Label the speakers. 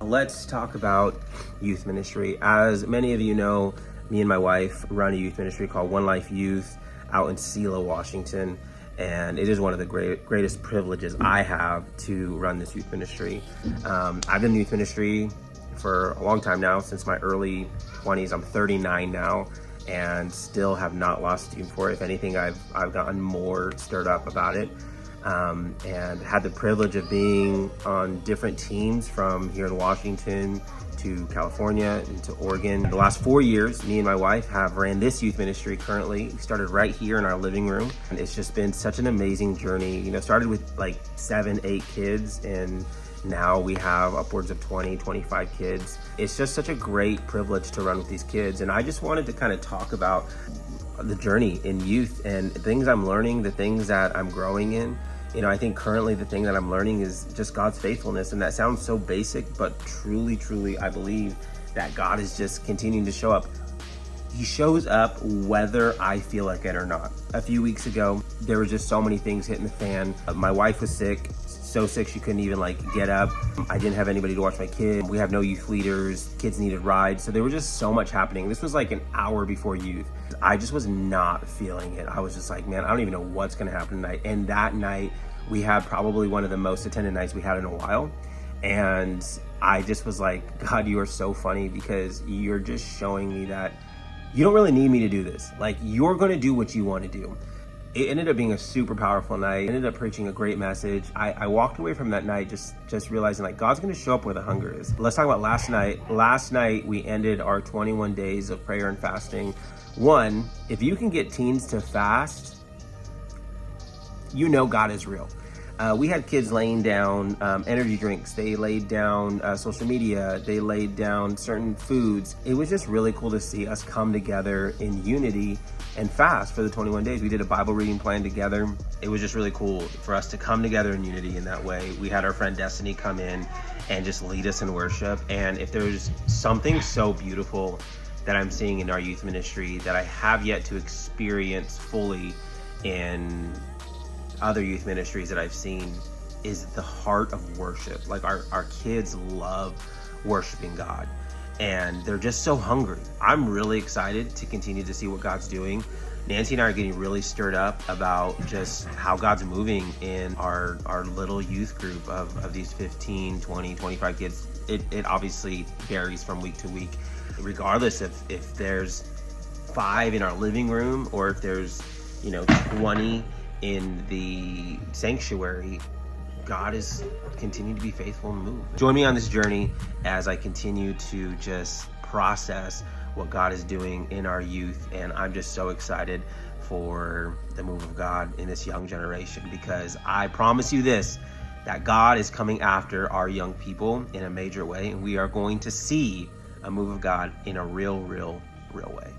Speaker 1: Let's talk about youth ministry. As many of you know, me and my wife run a youth ministry called One Life Youth out in Selah, Washington. And it is one of the greatest privileges I have to run this youth ministry. I've been in youth ministry for a long time now, since my early 20s. I'm 39 now and still have not lost steam for it. If anything, I've gotten more stirred up about it. And had the privilege of being on different teams from here in Washington to California and to Oregon. The last 4 years, me and my wife have ran this youth ministry currently. We started right here in our living room. And it's just been such an amazing journey. You know, started with like 7, 8 kids, and now we have upwards of 20, 25 kids. It's just such a great privilege to run with these kids. And I just wanted to kind of talk about the journey in youth and things I'm learning, the things that I'm growing in. You know, I think currently the thing that I'm learning is just God's faithfulness. And that sounds so basic, but truly, I believe that God is just continuing to show up. He shows up whether I feel like it or not. A few weeks ago, there were just so many things hitting the fan. My wife was sick, so sick she couldn't even get up. I didn't have anybody to watch my kid. We have no youth leaders. Kids needed rides. So there was just so much happening. This was like an hour before youth. I just was not feeling it. I was just like, man, I don't even know what's gonna happen tonight. And that night, we had probably one of the most attended nights we had in a while. And I just was like, God, you are so funny, because you're just showing me that you don't really need me to do this. Like, you're gonna do what you wanna do. It ended up being a super powerful night. I ended up preaching a great message. I walked away from that night just realizing like God's gonna show up where the hunger is. Let's talk about last night. Last night we ended our 21 days of prayer and fasting. One, if you can get teens to fast, you know God is real. We had kids laying down energy drinks. They laid down social media. They laid down certain foods. It was just really cool to see us come together in unity and fast for the 21 days. We did a Bible reading plan together. It was just really cool for us to come together in unity in that way. We had our friend Destiny come in and just lead us in worship. And if there's something so beautiful that I'm seeing in our youth ministry that I have yet to experience fully in other youth ministries that I've seen, is the heart of worship. Like our kids love worshiping God, and they're just so hungry. I'm really excited to continue to see what God's doing. Nancy and I are getting really stirred up about just how God's moving in our little youth group of these 15, 20, 25 kids. It obviously varies from week to week, regardless if there's 5 in our living room or if there's 20 in the sanctuary. God is continuing to be faithful and move. Join me on this journey as I continue to just process what God is doing in our youth. And I'm just so excited for the move of God in this young generation, because I promise you this, that God is coming after our young people in a major way. And we are going to see a move of God in a real way.